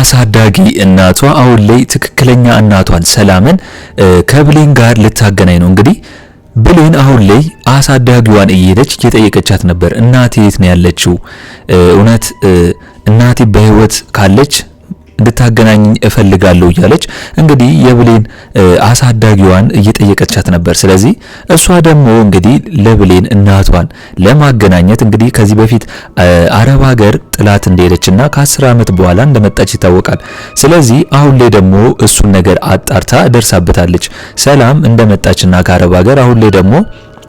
አሳዳጊ እናቷ አሁን ላይ ትክክለኛ እናቷን ሰላምን ከብሌን ጋር ልታገናኝ ነው። እንግዲህ ብሌን አሁን ላይ አሳዳጊዋን እየሄደች እየጠየቀቻት ነበር። እናቴ የት ነው ያለችው? እውነት እናቴ በህይወት ካለች እንድታገናኝ እፈልጋለሁ እያለች እንግዲህ የብሌን አሳዳጊዋን እየጠየቀቻት ነበር። ስለዚህ እሷ ደግሞ እንግዲህ ለብሌን እናቷን ለማገናኘት እንግዲህ ከዚህ በፊት አረብ ሀገር ጥላት እንደሄደችና ከ10 ዓመት በኋላ እንደመጣች ይታወቃል። ስለዚህ አሁን ላይ ደግሞ እሱን ነገር አጣርታ ደርሳበታለች። ሰላም እንደመጣችና ከአረብ ሀገር አሁን ላይ ደግሞ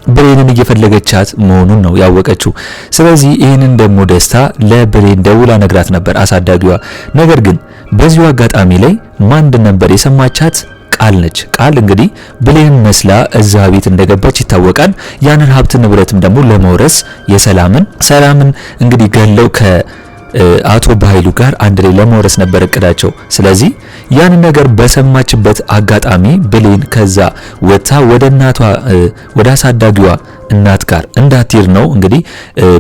ብሌንን እየፈለገቻት መሆኑን ነው ያወቀችው። ስለዚህ ይህንን ደግሞ ደስታ ለብሌን ደውላ ነግራት ነበር አሳዳጊዋ። ነገር ግን በዚሁ አጋጣሚ ላይ ማን ነበር የሰማቻት? ቃል ነች። ቃል እንግዲህ ብሌንን መስላ እዛ ቤት እንደገባች ይታወቃል። ያንን ሀብት ንብረትም ደግሞ ለመውረስ ሰላምን እንግዲህ ገለው ከአቶ በኃይሉ ጋር አንድ ላይ ለመውረስ ነበር እቅዳቸው። ስለዚህ ያን ነገር በሰማችበት አጋጣሚ ብሌን ከዛ ወጥታ ወደ እናቷ ወደ አሳዳጊዋ እናት ጋር እንዳትሄድ ነው እንግዲህ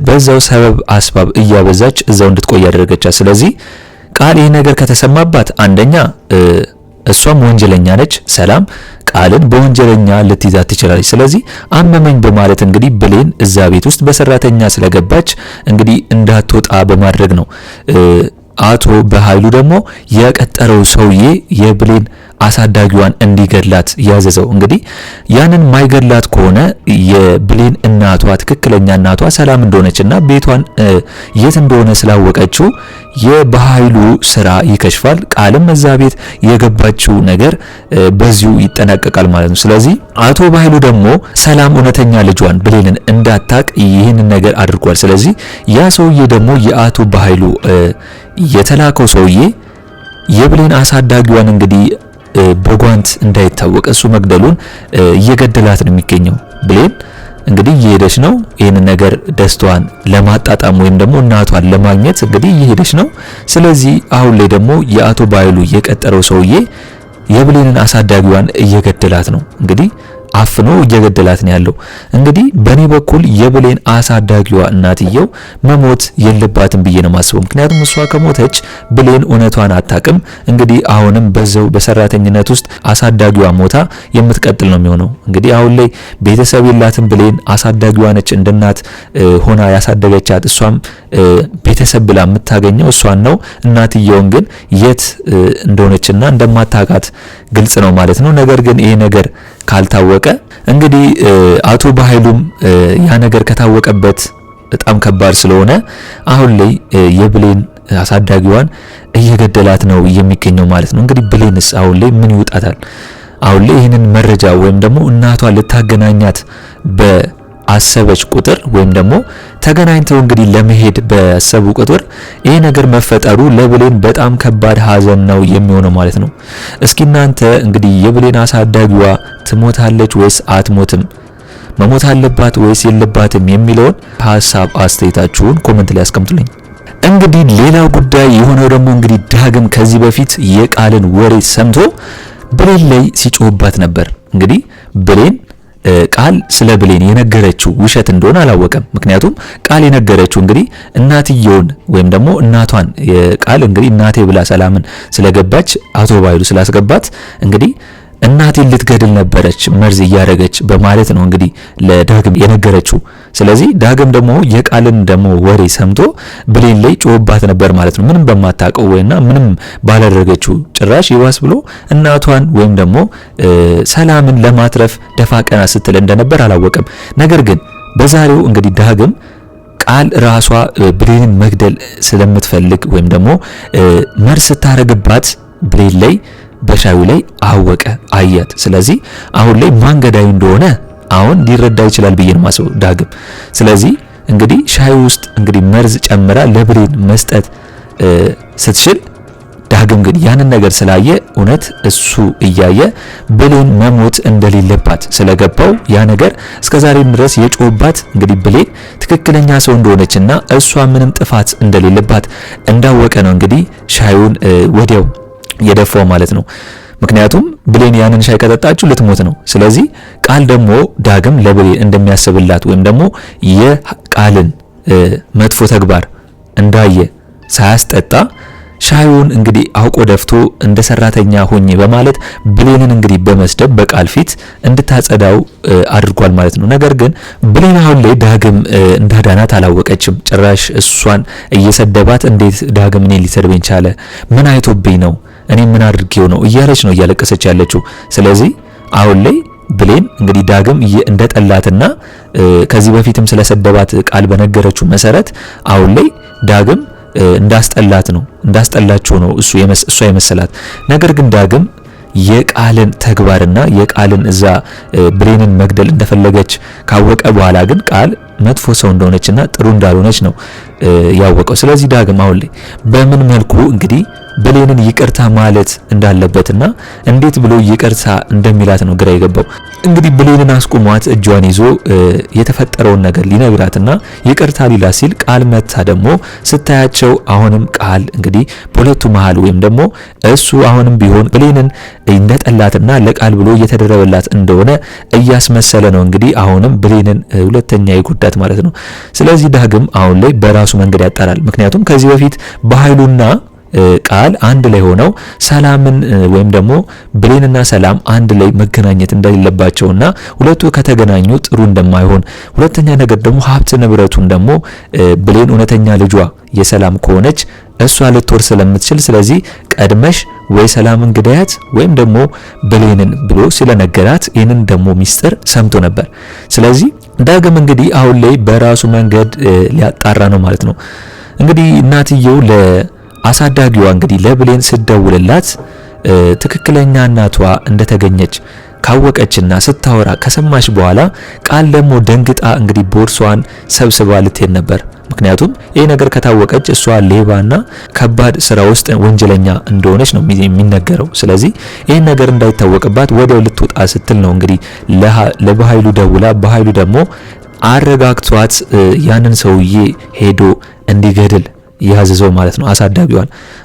በዛው ሰበብ አስባብ እያበዛች እዛው እንድትቆይ ያደረገቻት። ስለዚህ ቃል ይሄ ነገር ከተሰማባት አንደኛ እሷም ወንጀለኛ ነች። ሰላም ቃልን በወንጀለኛ ልትይዛት ትችላለች። ስለዚህ አመመኝ በማለት እንግዲህ ብሌን እዛ ቤት ውስጥ በሰራተኛ ስለገባች እንግዲህ እንዳትወጣ በማድረግ ነው አቶ በኃይሉ ደግሞ የቀጠረው ሰውዬ የብሌን አሳዳጊዋን እንዲገላት ያዘዘው። እንግዲህ ያንን ማይገላት ከሆነ የብሌን እናቷ ትክክለኛ እናቷ ሰላም እንደሆነችና ቤቷን የት እንደሆነ ስላወቀችው የበኃይሉ ስራ ይከሽፋል። ቃልም እዛ ቤት የገባችው ነገር በዚሁ ይጠናቀቃል ማለት ነው። ስለዚህ አቶ በኃይሉ ደግሞ ሰላም እውነተኛ ልጇን ብሌንን እንዳታቅ ይህንን ነገር አድርጓል። ስለዚህ ያ ሰውዬ ደግሞ የአቶ በኃይሉ የተላከው ሰውዬ የብሌን አሳዳጊዋን እንግዲህ በጓንት እንዳይታወቅ እሱ መግደሉን እየገደላት ነው የሚገኘው። ብሌን እንግዲህ እየሄደች ነው ይህንን ነገር ደስታዋን ለማጣጣም ወይም ደግሞ እናቷን ለማግኘት እንግዲህ እየሄደች ነው። ስለዚህ አሁን ላይ ደግሞ የአቶ በኃይሉ የቀጠረው ሰውዬ የብሌንን አሳዳጊዋን እየገደላት ነው። እንግዲህ አፍኖ እየገደላት ነው ያለው። እንግዲህ በኔ በኩል የብሌን አሳዳጊዋ እናትየው መሞት የለባትም ብዬ ነው ማስበው። ምክንያቱም እሷ ከሞተች ብሌን እውነቷን አታቅም። እንግዲህ አሁንም በዛው በሰራተኝነት ውስጥ አሳዳጊዋ ሞታ የምትቀጥል ነው የሚሆነው። እንግዲህ አሁን ላይ ቤተሰብ የላትም ብሌን። አሳዳጊዋ ነች እንደናት ሆና ያሳደገቻት። እሷም ቤተሰብ ብላ የምታገኘው እሷን ነው። እናትየውን ግን የት እንደሆነችና እንደማታቃት ግልጽ ነው ማለት ነው። ነገር ግን ይሄ ነገር ካልታወቀ እንግዲህ አቶ በኃይሉም ያ ነገር ከታወቀበት በጣም ከባድ ስለሆነ አሁን ላይ የብሌን አሳዳጊዋን እየገደላት ነው የሚገኘው ማለት ነው። እንግዲህ ብሌንስ አሁን ላይ ምን ይውጣታል? አሁን ላይ ይህንን መረጃ ወይም ደግሞ እናቷ ልታገናኛት በአሰበች ቁጥር ወይም ደግሞ ተገናኝተው እንግዲህ ለመሄድ በሰቡ ቁጥር ይሄ ነገር መፈጠሩ ለብሌን በጣም ከባድ ሀዘን ነው የሚሆነው ማለት ነው። እስኪ እናንተ እንግዲህ የብሌን አሳዳጊዋ ትሞታለች ወይስ አትሞትም፣ መሞት አለባት ወይስ የለባትም የሚለውን ሀሳብ አስተያየታችሁን ኮሜንት ላይ አስቀምጡልኝ። እንግዲህ ሌላው ጉዳይ የሆነው ደግሞ እንግዲህ ዳግም ከዚህ በፊት የቃልን ወሬ ሰምቶ ብሌን ላይ ሲጮህባት ነበር። እንግዲህ ብሌን ቃል ስለ ብሌን የነገረችው ውሸት እንደሆነ አላወቀም። ምክንያቱም ቃል የነገረችው እንግዲህ እናትየውን ወይም ደግሞ እናቷን ቃል እንግዲህ እናቴ ብላ ሰላምን ስለገባች አቶ በኃይሉ ስላስገባት እንግዲህ እናቴን ልትገድል ነበረች መርዝ እያደረገች በማለት ነው እንግዲህ ለዳግም የነገረችው። ስለዚህ ዳግም ደግሞ የቃልን ደግሞ ወሬ ሰምቶ ብሌን ላይ ጮህባት ነበር ማለት ነው። ምንም በማታውቀው ወይና ምንም ባላደረገችው ጭራሽ ይዋስ ብሎ እናቷን ወይም ደግሞ ሰላምን ለማትረፍ ደፋ ቀና ስትል እንደነበር አላወቀም። ነገር ግን በዛሬው እንግዲህ ዳግም ቃል ራሷ ብሌንን መግደል ስለምትፈልግ ወይም ደግሞ መርዝ ስታረግባት ብሌን ላይ በሻዩ ላይ አወቀ፣ አያት። ስለዚህ አሁን ላይ ማን ገዳይ እንደሆነ አሁን ሊረዳ ይችላል ብዬ ነው ማሰው ዳግም። ስለዚህ እንግዲህ ሻዩ ውስጥ እንግዲህ መርዝ ጨምራ ለብሌን መስጠት ስትችል ዳግም ግን ያንን ነገር ስላየ እውነት እሱ እያየ ብሌን መሞት እንደሌለባት ስለገባው ያ ነገር እስከዛሬም ድረስ የጮህባት እንግዲህ ብሌን ትክክለኛ ሰው እንደሆነችና እሷ ምንም ጥፋት እንደሌለባት እንዳወቀ ነው እንግዲህ ሻዩን ወዲያው የደፋው ማለት ነው። ምክንያቱም ብሌን ያንን ሻይ ከጠጣችው ልትሞት ነው። ስለዚህ ቃል ደግሞ ዳግም ለብሌን እንደሚያስብላት ወይም ደግሞ የቃልን መጥፎ ተግባር እንዳየ ሳያስጠጣ ሻዩን እንግዲህ አውቆ ደፍቶ እንደ ሰራተኛ ሆኜ በማለት ብሌንን እንግዲህ በመስደብ በቃል ፊት እንድታጸዳው አድርጓል ማለት ነው። ነገር ግን ብሌን አሁን ላይ ዳግም እንዳዳናት አላወቀችም። ጭራሽ እሷን እየሰደባት እንዴት ዳግም እኔ ሊሰድበኝ ቻለ? ምን አይቶብኝ ነው? እኔ ምን አድርጌው ነው? እያለች ነው እያለቀሰች ያለችው። ስለዚህ አሁን ላይ ብሌን እንግዲህ ዳግም እንደ ጠላትና ከዚህ በፊትም ስለሰደባት ቃል በነገረችው መሰረት አሁን ላይ ዳግም እንዳስጠላቸው ነው እሷ የመሰላት። ነገር ግን ዳግም የቃልን ተግባርና የቃልን እዛ ብሌንን መግደል እንደፈለገች ካወቀ በኋላ ግን ቃል መጥፎ ሰው እንደሆነችና ጥሩ እንዳልሆነች ነው ያወቀው። ስለዚህ ዳግም አሁን ላይ በምን መልኩ እንግዲህ ብሌንን ይቅርታ ማለት እንዳለበትና እንዴት ብሎ ይቅርታ እንደሚላት ነው ግራ የገባው። እንግዲህ ብሌንን አስቁሟት እጇን ይዞ የተፈጠረውን ነገር ሊነግራትና ይቅርታ ሊላ ሲል ቃል መታ ደግሞ ስታያቸው አሁንም ቃል እንግዲህ በሁለቱ መሃል ወይም ደግሞ እሱ አሁንም ቢሆን ብሌንን እንደጠላትና ለቃል ብሎ እየተደረበላት እንደሆነ እያስመሰለ ነው እንግዲህ አሁንም ብሌንን ሁለተኛ ይጎዳት ማለት ነው። ስለዚህ ዳግም አሁን ላይ በራሱ መንገድ ያጣራል። ምክንያቱም ከዚህ በፊት በኃይሉና ቃል አንድ ላይ ሆነው ሰላምን ወይም ደግሞ ብሌንና ሰላም አንድ ላይ መገናኘት እንደሌለባቸውና ሁለቱ ከተገናኙ ጥሩ እንደማይሆን፣ ሁለተኛ ነገር ደግሞ ሀብት ንብረቱን ደግሞ ብሌን እውነተኛ ልጇ የሰላም ከሆነች እሷ ልትወርስ ስለምትችል ስለዚህ ቀድመሽ ወይ ሰላምን ግዳያት ወይም ደግሞ ብሌንን ብሎ ስለነገራት ይህንን ደግሞ ሚስጥር ሰምቶ ነበር። ስለዚህ ዳግም እንግዲህ አሁን ላይ በራሱ መንገድ ሊያጣራ ነው ማለት ነው። እንግዲህ እናትየው አሳዳጊዋ እንግዲህ ለብሌን ስደውልላት ትክክለኛ እናቷ እንደተገኘች ካወቀችና ስታወራ ከሰማች በኋላ ቃል ደግሞ ደንግጣ እንግዲህ ቦርሷን ሰብስባ ልትሄድ ነበር። ምክንያቱም ይሄ ነገር ከታወቀች እሷ ሌባና ከባድ ስራ ውስጥ ወንጀለኛ እንደሆነች ነው የሚነገረው። ስለዚህ ይሄን ነገር እንዳይታወቅባት ወዲያው ልትወጣ ስትል ነው እንግዲህ ለበኃይሉ ደውላ በኃይሉ ደግሞ አረጋግቷት ያንን ሰውዬ ሄዶ እንዲገድል ያዘዘው ማለት ነው።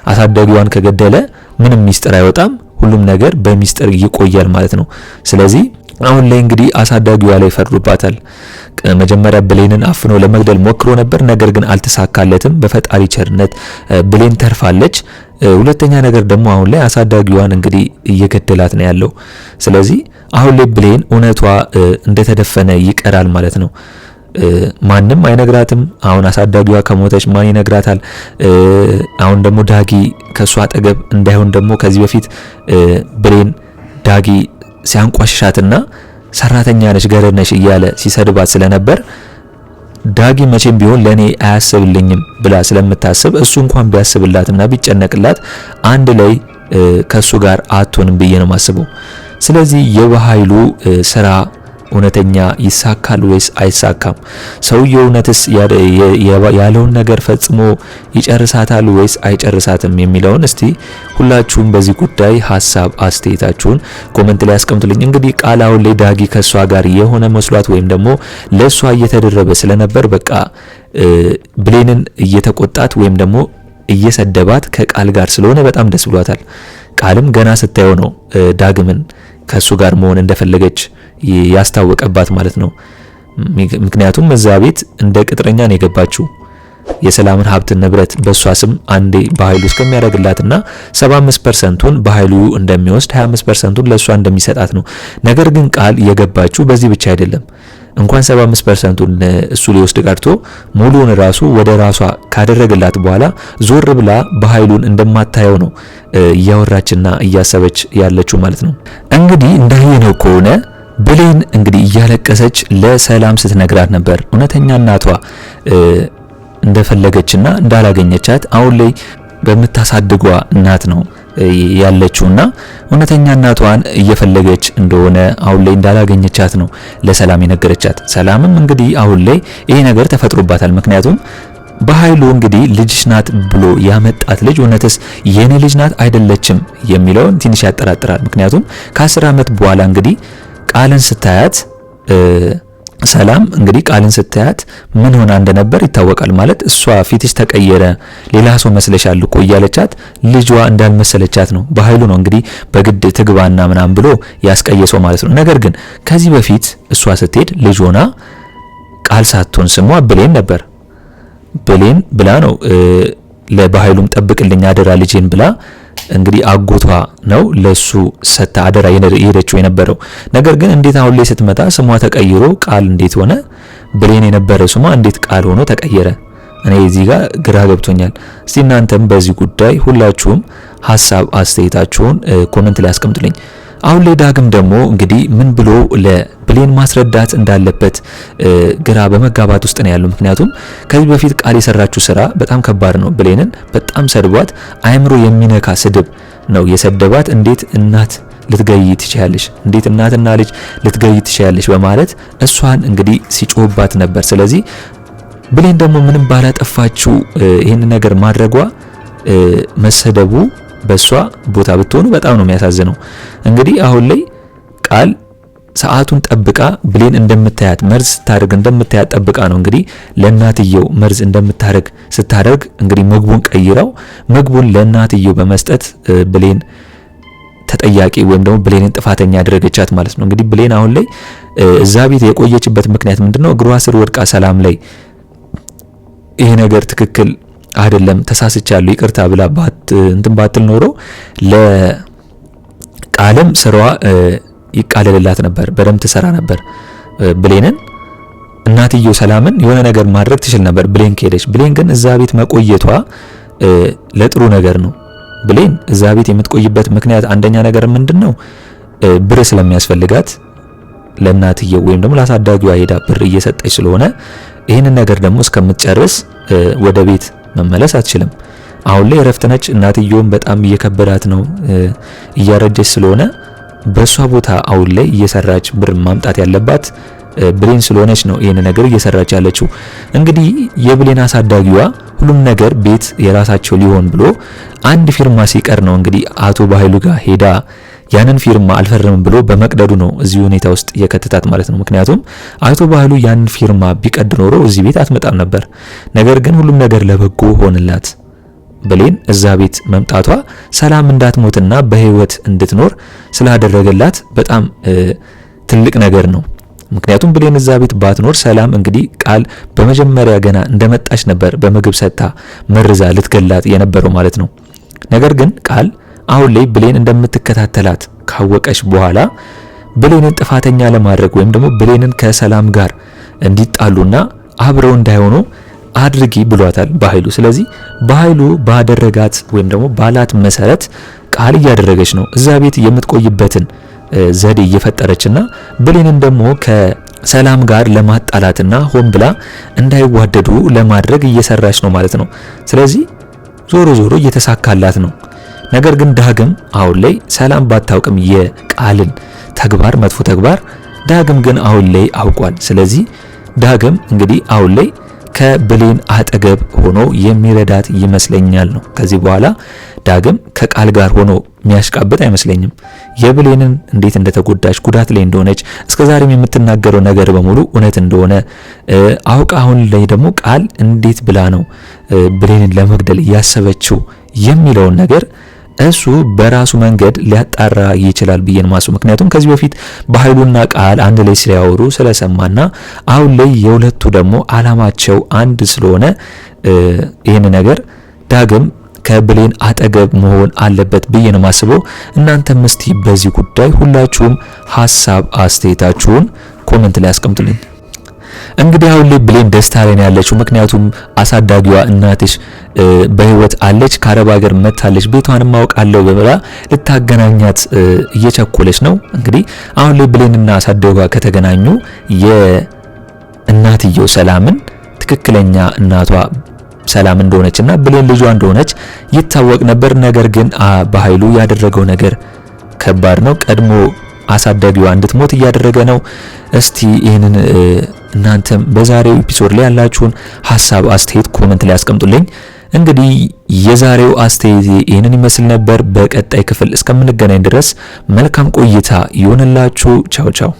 አሳዳጊዋን ከገደለ ምንም ሚስጥር አይወጣም፣ ሁሉም ነገር በሚስጥር ይቆያል ማለት ነው። ስለዚህ አሁን ላይ እንግዲህ አሳዳጊዋ ላይ ፈርዱባታል። መጀመሪያ ብሌንን አፍኖ ለመግደል ሞክሮ ነበር፣ ነገር ግን አልተሳካለትም። በፈጣሪ ቸርነት ብሌን ተርፋለች። ሁለተኛ ነገር ደግሞ አሁን ላይ አሳዳጊዋን እንግዲህ እየገደላት ነው ያለው። ስለዚህ አሁን ላይ ብሌን እውነቷ እንደተደፈነ ይቀራል ማለት ነው። ማንም አይነግራትም። አሁን አሳዳጊዋ ከሞተች ማን ይነግራታል? አሁን ደግሞ ዳጊ ከሷ አጠገብ እንዳይሆን ደግሞ ከዚህ በፊት ብሌን ዳጊ ሲያንቋሽሻትና ሰራተኛ ነሽ ገረድ ነሽ እያለ ሲሰድባት ስለነበር ዳጊ መቼም ቢሆን ለኔ አያስብልኝም ብላ ስለምታስብ እሱ እንኳን ቢያስብላትና ቢጨነቅላት አንድ ላይ ከሱ ጋር አትሆንም ብዬ ነው ማስበው። ስለዚህ የበኃይሉ ስራ እውነተኛ ይሳካል ወይስ አይሳካም? ሰውየው እውነትስ ያለውን ነገር ፈጽሞ ይጨርሳታል ወይስ አይጨርሳትም የሚለውን እስቲ ሁላችሁም በዚህ ጉዳይ ሀሳብ አስተያየታችሁን ኮሜንት ላይ አስቀምጡልኝ። እንግዲህ ቃል አሁን ላይ ዳጊ ከሷ ጋር የሆነ መስሏት ወይም ደግሞ ለሷ እየተደረበ ስለነበር በቃ ብሌንን እየተቆጣት ወይም ደግሞ እየሰደባት ከቃል ጋር ስለሆነ በጣም ደስ ብሏታል። ቃልም ገና ስታየው ነው ዳግምን ከሱ ጋር መሆን እንደፈለገች ያስታወቀባት ማለት ነው። ምክንያቱም እዛ ቤት እንደ ቅጥረኛ ነው የገባችው። የሰላምን ሀብት ንብረት በሷ ስም አንዴ በኃይሉ እስከሚያደርግላትና 75%ን በኃይሉ እንደሚወስድ 25%ን ለሷ እንደሚሰጣት ነው። ነገር ግን ቃል የገባችው በዚህ ብቻ አይደለም። እንኳን 75%ን እሱ ሊወስድ ቀርቶ ሙሉውን ራሱ ወደ ራሷ ካደረገላት በኋላ ዞር ብላ በኃይሉን እንደማታየው ነው እያወራችና እያሰበች ያለችው ማለት ነው። እንግዲህ እንዳየነው ከሆነ ብሌን እንግዲህ እያለቀሰች ለሰላም ስትነግራት ነበር እውነተኛ እናቷ እንደፈለገችና እንዳላገኘቻት አሁን ላይ በምታሳድጓ እናት ነው ያለችውና እውነተኛ እናቷን እየፈለገች እንደሆነ አሁን ላይ እንዳላገኘቻት ነው ለሰላም የነገረቻት። ሰላምም እንግዲህ አሁን ላይ ይሄ ነገር ተፈጥሮባታል። ምክንያቱም በኃይሉ እንግዲህ ልጅሽ ናት ብሎ ያመጣት ልጅ እውነትስ የኔ ልጅ ናት አይደለችም የሚለውን ትንሽ ያጠራጥራል። ምክንያቱም ከ10 ዓመት በኋላ እንግዲህ ቃልን ስታያት ሰላም እንግዲህ ቃልን ስታያት ምን ሆና እንደነበር ይታወቃል። ማለት እሷ ፊትሽ ተቀየረ ሌላ ሰው መስለሻል እኮ እያለቻት ልጇ እንዳልመሰለቻት ነው። በኃይሉ ነው እንግዲህ በግድ ትግባና ምናም ብሎ ያስቀየሰው ማለት ነው። ነገር ግን ከዚህ በፊት እሷ ስትሄድ ልጅ ሆና ቃል ሳትሆን ስሟ ብሌን ነበር። ብሌን ብላ ነው ለባህሉም ጠብቅልኝ አደራ ልጄን ብላ እንግዲህ አጎቷ ነው ለሱ ሰታ አደራ የሄደችው የነበረው። ነገር ግን እንዴት አሁን ላይ ስትመጣ ስሟ ተቀይሮ ቃል እንዴት ሆነ? ብሌን የነበረ ስሟ እንዴት ቃል ሆኖ ተቀየረ? እኔ እዚህ ጋር ግራ ገብቶኛል። እስቲ እናንተም በዚህ ጉዳይ ሁላችሁም ሀሳብ አስተያየታችሁን ኮሜንት ላይ አስቀምጡልኝ። አሁን ላይ ዳግም ደግሞ እንግዲህ ምን ብሎ ለብሌን ማስረዳት እንዳለበት ግራ በመጋባት ውስጥ ነው ያለው። ምክንያቱም ከዚህ በፊት ቃል የሰራችው ስራ በጣም ከባድ ነው። ብሌንን በጣም ሰድቧት፣ አእምሮ የሚነካ ስድብ ነው የሰደባት። እንዴት እናት ልትገይ ትችያለሽ? እንዴት እናትና ልጅ ልትገይ ትችያለሽ? በማለት እሷን እንግዲህ ሲጮህባት ነበር። ስለዚህ ብሌን ደግሞ ምንም ባላጠፋችው ይህን ነገር ማድረጓ መሰደቡ በሷ ቦታ ብትሆኑ በጣም ነው የሚያሳዝነው። እንግዲህ አሁን ላይ ቃል ሰዓቱን ጠብቃ ብሌን እንደምታያት መርዝ ስታደርግ እንደምታያት ጠብቃ ነው እንግዲህ ለእናትየው መርዝ እንደምታደርግ ስታደርግ እንግዲህ ምግቡን ቀይረው ምግቡን ለእናትየው በመስጠት ብሌን ተጠያቂ ወይም ደግሞ ብሌንን ጥፋተኛ ያደረገቻት ማለት ነው። እንግዲህ ብሌን አሁን ላይ እዛ ቤት የቆየችበት ምክንያት ምንድነው? እግሯ ስር ወድቃ ሰላም ላይ ይሄ ነገር ትክክል አይደለም ተሳስቻለሁ ይቅርታ ብላ እንትን ባትል ኖሮ ለቃልም ስራዋ ይቃለልላት ነበር፣ በደንብ ትሰራ ነበር። ብሌንን እናትየው ሰላምን የሆነ ነገር ማድረግ ትችል ነበር ብሌን ከሄደች። ብሌን ግን እዛ ቤት መቆየቷ ለጥሩ ነገር ነው። ብሌን እዛ ቤት የምትቆይበት ምክንያት አንደኛ ነገር ምንድነው? ብር ስለሚያስፈልጋት ለእናትየው ወይም ደግሞ ለአሳዳጊዋ ሄዳ ብር እየሰጠች ስለሆነ ይህንን ነገር ደግሞ እስከምትጨርስ ወደ ቤት መመለስ አትችልም። አሁን ላይ እረፍት ነች። እናትየውም በጣም እየከበዳት ነው፣ እያረጀች ስለሆነ በሷ ቦታ አሁን ላይ እየሰራች ብር ማምጣት ያለባት ብሌን ስለሆነች ነው ይሄን ነገር እየሰራች ያለችው። እንግዲህ የብሌን አሳዳጊዋ ሁሉም ነገር ቤት የራሳቸው ሊሆን ብሎ አንድ ፊርማ ሲቀር ነው እንግዲህ አቶ በኃይሉ ጋር ሄዳ ያንን ፊርማ አልፈርምም ብሎ በመቅደዱ ነው እዚህ ሁኔታ ውስጥ የከተታት ማለት ነው። ምክንያቱም አቶ በኃይሉ ያንን ፊርማ ቢቀድ ኖሮ እዚህ ቤት አትመጣም ነበር። ነገር ግን ሁሉም ነገር ለበጎ ሆነላት። ብሌን እዛ ቤት መምጣቷ ሰላም እንዳትሞትና በህይወት እንድትኖር ስላደረገላት በጣም ትልቅ ነገር ነው። ምክንያቱም ብሌን እዛ ቤት ባትኖር ሰላም እንግዲህ ቃል በመጀመሪያ ገና እንደመጣች ነበር በምግብ ሰጥታ መርዛ ልትገላት የነበረው ማለት ነው። ነገር ግን ቃል አሁን ላይ ብሌን እንደምትከታተላት ካወቀች በኋላ ብሌንን ጥፋተኛ ለማድረግ ወይም ደግሞ ብሌንን ከሰላም ጋር እንዲጣሉና አብረው እንዳይሆኑ አድርጊ ብሏታል በኃይሉ። ስለዚህ በኃይሉ ባደረጋት ወይም ደግሞ ባላት መሰረት ቃል እያደረገች ነው እዛ ቤት የምትቆይበትን ዘዴ እየፈጠረችና ብሌንን ደግሞ ከሰላም ጋር ለማጣላትና ሆን ብላ እንዳይዋደዱ ለማድረግ እየሰራች ነው ማለት ነው። ስለዚህ ዞሮ ዞሮ እየተሳካላት ነው። ነገር ግን ዳግም አሁን ላይ ሰላም ባታውቅም የቃልን ተግባር መጥፎ ተግባር ዳግም ግን አሁን ላይ አውቋል። ስለዚህ ዳግም እንግዲህ አሁን ላይ ከብሌን አጠገብ ሆኖ የሚረዳት ይመስለኛል ነው። ከዚህ በኋላ ዳግም ከቃል ጋር ሆኖ የሚያሽቃብጥ አይመስለኝም። የብሌንን እንዴት እንደተጎዳች ጉዳት ላይ እንደሆነች እስከዛሬም የምትናገረው ነገር በሙሉ እውነት እንደሆነ አውቃ አሁን ላይ ደግሞ ቃል እንዴት ብላ ነው ብሌንን ለመግደል ያሰበችው የሚለውን ነገር እሱ በራሱ መንገድ ሊያጣራ ይችላል ብዬ ነው ማስበው። ምክንያቱም ከዚህ በፊት በኃይሉና ቃል አንድ ላይ ሲያወሩ ስለሰማና አሁን ላይ የሁለቱ ደግሞ አላማቸው አንድ ስለሆነ ይሄን ነገር ዳግም ከብሌን አጠገብ መሆን አለበት ብዬ ነው ማስበው። እናንተም እስቲ በዚህ ጉዳይ ሁላችሁም ሐሳብ አስተያየታችሁን ኮሜንት ላይ አስቀምጡልኝ። እንግዲህ አሁን ላይ ብሌን ደስታ ላይ ነው ያለችው። ምክንያቱም አሳዳጊዋ እናትሽ በህይወት አለች፣ ከአረብ ሀገር መታለች፣ ቤቷንም ማውቃለሁ በመላ ልታገናኛት እየቸኮለች ነው። እንግዲህ አሁን ላይ ብሌንና አሳዳጊዋ ከተገናኙ የእናትየው ሰላምን ትክክለኛ እናቷ ሰላም እንደሆነችና ብሌን ልጇ እንደሆነች ይታወቅ ነበር። ነገር ግን በኃይሉ ያደረገው ነገር ከባድ ነው። ቀድሞ አሳዳጊዋ እንድትሞት እያደረገ ነው። እስቲ ይሄንን እናንተም በዛሬው ኤፒሶድ ላይ ያላችሁን ሐሳብ አስተያየት ኮሜንት ላይ አስቀምጡልኝ። እንግዲህ የዛሬው አስተያየት ይሄንን ይመስል ነበር። በቀጣይ ክፍል እስከምንገናኝ ድረስ መልካም ቆይታ ይሁንላችሁ። ቻው ቻው።